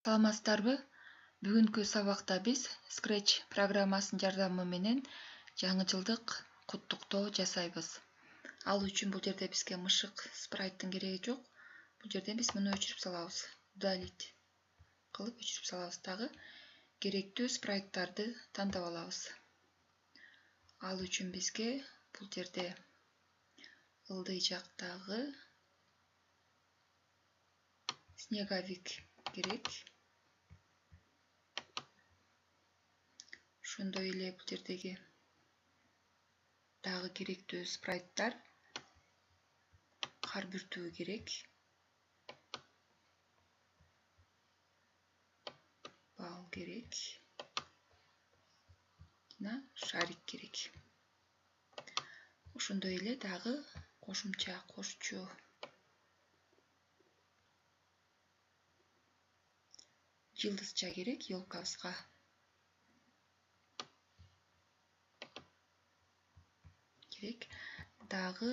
Саламатсыздарбы? Бүгүнкү сабакта биз Scratch программасынын жардамы менен жаңы жылдык куттуктоо жасайбыз. Ал үчүн бул жерде бизге мышык спрайттын кереги жок. Бул жерден биз муну өчүрүп салабыз. Удалить кылып өчүрүп салабыз. Дагы керектүү спрайттарды тандап алабыз. Ал үчүн бизге бул жерде ылдый жактагы снеговик керек. Ошондой эле бул жердеги дагы керектүү спрайттар кар бүртүү керек. Бал керек. Жана шарик керек. Ошондой эле дагы кошумча кошчу жылдызча керек ёлкабызга. Керек. Дагы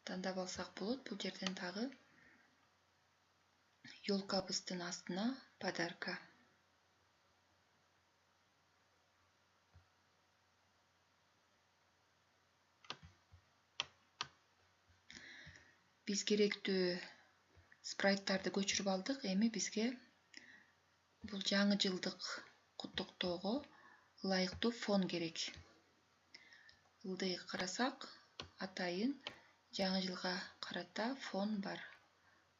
тандап алсак болот. Бул жерден дагы ёлкабыздын астына подарка. Биз керектүү спрайттарды көчүрүп алдык. Эми бизге бул жаңы жылдык куттуктоого ылайыктуу фон керек. Ылдый карасак, атайын жаңы жылга карата фон бар.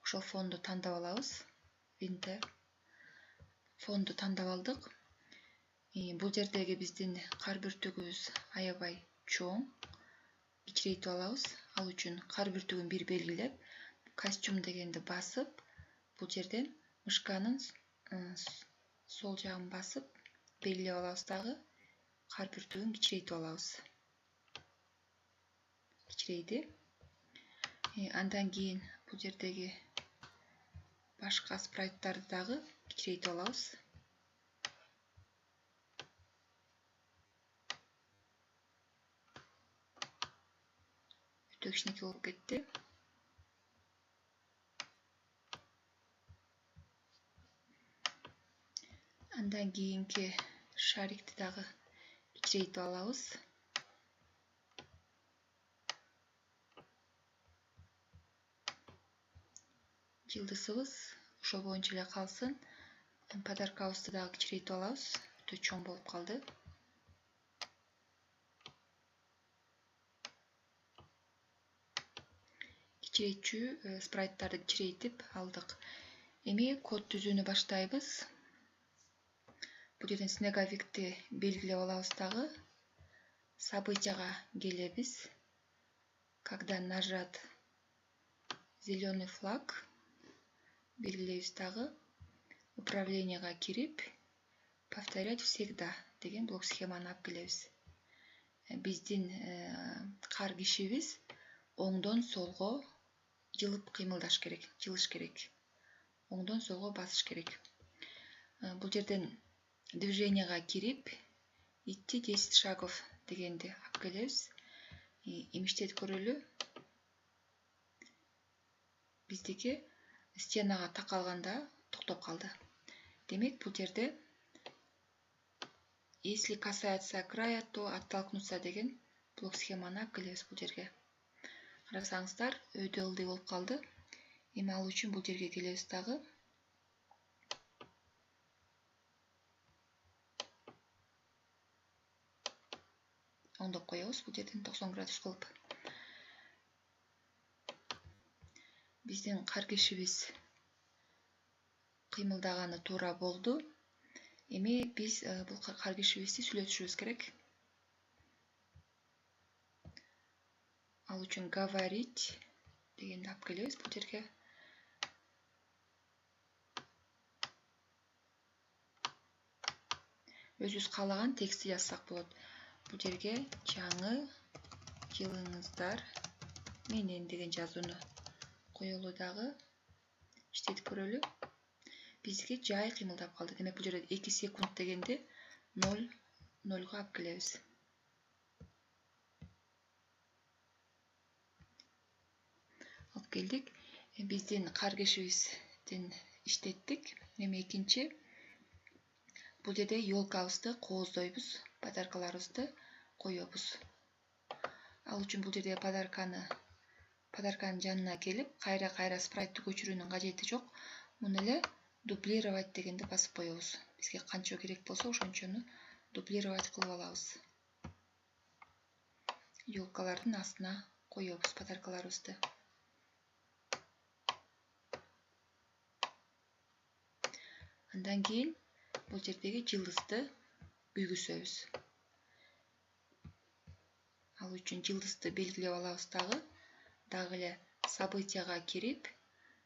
Ошол фонду тандап алабыз. Winter. Фонду тандап алдык. Бул жердеги биздин кар бүртүгүбүз аябай чоң. Кичирейтип алабыз. Ал үчүн кар бүртүгүн бир белгилеп, костюм дегенди басып, бул жерден мышканын сол жагын басып, белгилеп алабыз. Дагы кар бүртүгүн кичирейтип алабыз. Кичирейди. Андан кийин бул жердеги башка спрайттарды дагы кичирейтип алабыз. Өтө кичинекей болуп кетти. Андан кийинки шарикти дагы кичирейтип алабыз. Жылдызыбыз ошол боюнча эле калсын. Подаркабызды дагы кичирейтип алабыз. Өтө чоң болуп калды. Кичирейтчү спрайттарды кичирейтип алдык. Эми код түзүүнү баштайбыз. Бул жерден снеговикти белгилеп алабыз. Дагы событияга келебиз. Когда нажат зеленый флаг, белгилейбиз. Дагы управленияга кирип, повторять всегда деген блок схеманы алып келебиз. Биздин кар кишибиз оңдон солго жылып кыймылдаш керек, жылыш керек. Оңдон солго басыш керек. Бул жерден движенияга кирип, идти 10 шагов дегенди алып келебиз. Имиштетип көрөлү. Биздики стенага такалганда токтоп калды. Демек, бул жерде если касается края, то оттолкнуться деген блок схеманы алып келебиз бул жерге. Карасаңыздар, өйдө ылдый болуп калды. Эми ал үчүн бул жерге келебиз. Дагы оңдоп коебуз бул жерден 90 градус кылып. Биздин кар кишибиз кыймылдаганы туура болду. Эми биз бул кар кишибизди сүйлөтүшүбүз керек. Ал үчүн говорить дегенди алып келебиз бул жерге. Өзүбүз каалаган текстти жазсак болот. Бул жерге жаңы жылыңыздар менен деген жазууну коелу. Дагы иштетип көрөлү. Биздики жай кыймылдап калды. Демек, бул жерде 2 секунд дегенди 0,0 алып келебиз. Алып келдик. Биздин кар кишибиздин иштеттик. Эми экинчи, бул жерде ёлкабызды кооздойбуз, подаркаларыбызды коебуз. Ал үчүн бул жерде подарканын жанына келип, кайра спрайтты көчүрүүнүн кажети жок. Муну эле дублировать дегенди басып коебуз. Бизге канча керек болсо, ошончону дублировать кылып алабыз. Ёлкалардын астына коебуз подаркаларыбызды. Андан кийин бул жердеги жылдызды күйгүзөбүз. Ал үчүн жылдызды белгилеп алабыз дагы эле событияга кирип,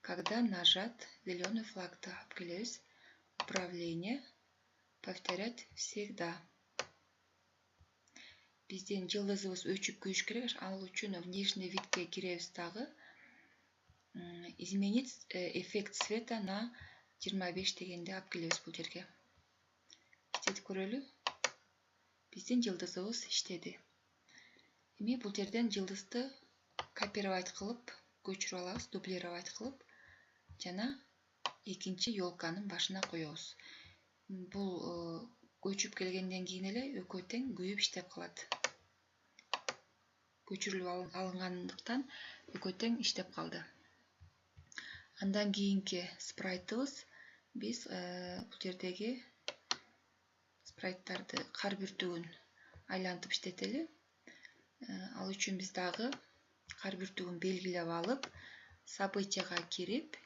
когда нажат зеленый флагты алып келебиз. Управление, повторять всегда. Биздин жылдызыбыз өчүп күйүш керек. Ал үчүн внешний видке киребиз дагы. Изменить эффект света на 25 дегенди алып келебиз бул жерге. Иштетип көрөлү. Биздин жылдызыбыз иштеди. Эми бул жерден жылдызды копировать кылып көчүрүп алабыз, дублировать кылып, жана экинчи ёлканын башына коебуз. Бул көчүп келгенден кийин эле экөө тең күйүп иштеп калат. Көчүрүлүп алынгандыктан экөө тең иштеп калды. Андан кийинки спрайтыбыз биз бул жердеги спрайттарды кар бүртүгүн айлантып иштетели. Ал үчүн биз дагы кар бүртүгүн белгилеп алып, событияга кирип,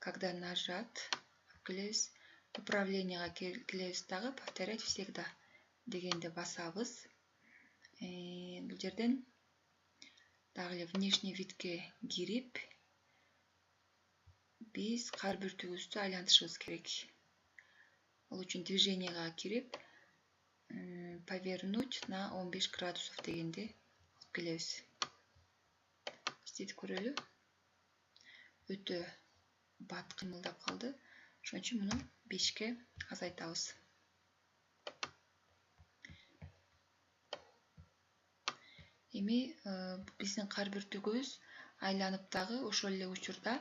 когда нажат алып келебиз, управленияга келебиз дагы, повторять всегда дегенди басабыз. Бул жерден дагы эле внешний видке кирип, биз кар бүртүгүбүздү айлантышыбыз керек. Ал үчүн движенияга кирип, повернуть на 15 градусов дегенди алып келебиз. Иштетип көрөлү. Өтө бат кыймылдап калды. Ошон үчүн муну 5ке азайтабыз. Эми биздин кар бүртүгүбүз айланып дагы ошол эле учурда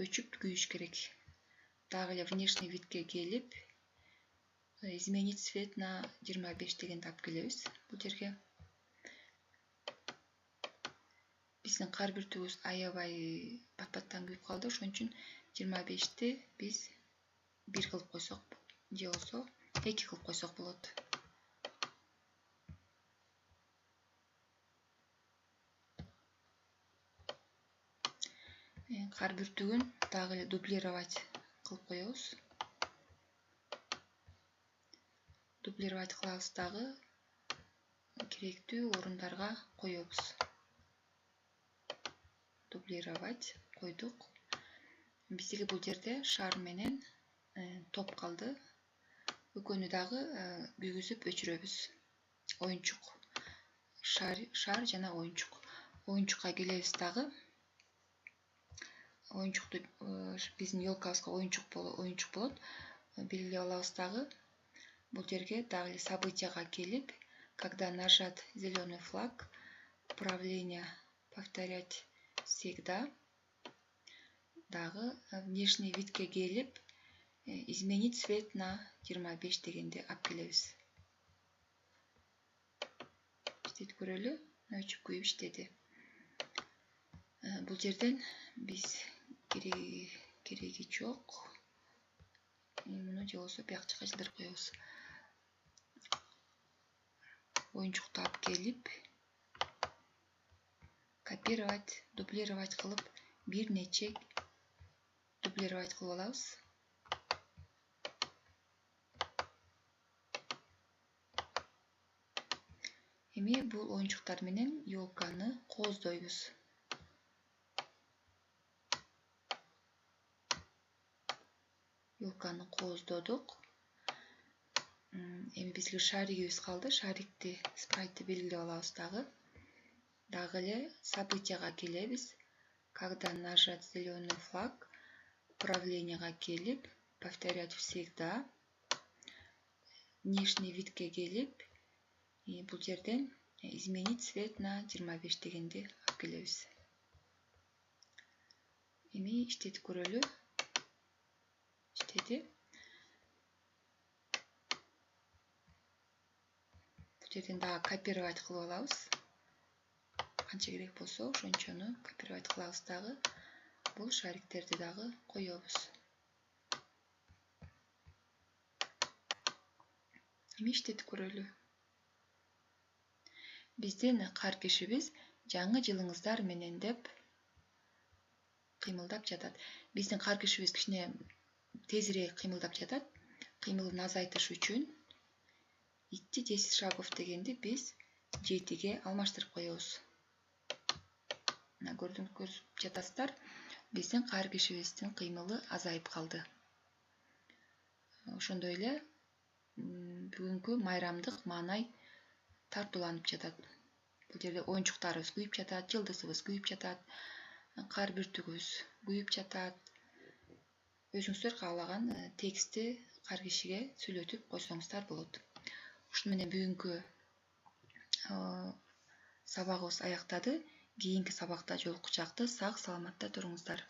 өчүп күйүш керек. Дагы эле внешний видке келип, изменить цвет на 25 дегенди алып келебиз бул жерге. Биздин кар бүртүгүбүз аябай бат-баттан күйүп калды. Ошон үчүн 25ти биз 1 кылып койсок, же болсо 2 кылып койсок болот. Кар бүртүгүн дагы эле дублировать кылып коебуз. Дублировать кылабыз дагы керектүү орундарга коебуз. Дублировать койдук. Биздики бул жерде шар менен топ калды. Экөөнү дагы күйгүзүп өчүрөбүз. Оюнчук. Шар жана оюнчук. Оюнчукка келебиз дагы. Оюнчукту биздин ёлкабызга оюнчук болот. Белгилеп алабыз дагы. Бул жерге дагы эле событияга келип, когда нажат зеленый флаг, управление, повторять всегда, дагы внешний видке келип, изменить цвет на 25 дегенди алып келебиз. Иштетип көрөлү. Өчүп күйүп иштеди. Бул жерден биз кереги жок. Муну же болсо бияк жака жылдырып коебуз. Оюнчукту алып келип, копировать, дублировать кылып, бир нече дублировать кылып алабыз. Эми бул оюнчуктар менен ёлканы кооздойбуз. Ёлканы кооздодук. Эми бизге шаригибиз калды. Шарикти, спрайтты белгилеп алабыз дагы. Дагы эле событияга келебиз. Когда нажат зеленый флаг, управленияга келип, повторять всегда. Внешний видке келип, бул жерден изменить цвет на 25 дегенди алып келебиз. Эми иштетип көрөлү. макети. Бул жерден дагы копировать кылып алабыз. Канча керек болсо ошончону копировать кылабыз дагы. Бул шариктерди дагы коебуз. Эми иштетип көрөлү. Биздин кар кишибиз жаңы жылыңыздар менен деп кыймылдап жатат. Биздин кар кишибиз кичине тезирээк кыймылдап жатат. Кыймылын азайтыш үчүн 2-10 шагов дегенди биз 7ге алмаштырып коебуз. Мына көрүп жатасыздар, биздин кар кишибиздин кыймылы азайып калды. Ошондой эле бүгүнкү майрамдык маанай тартууланып жатат. Бул жерде оюнчуктарыбыз күйүп жатат, жылдызыбыз күйүп жатат, кар бүртүгүбүз күйүп жатат. Өзүңүздөр каалаган текстти кар кишиге сүйлөтүп койсоңуздар болот. Ушуну менен бүгүнкү сабагыбыз аяктады. Кийинки сабакта жолуккучакты сак саламатта туруңуздар.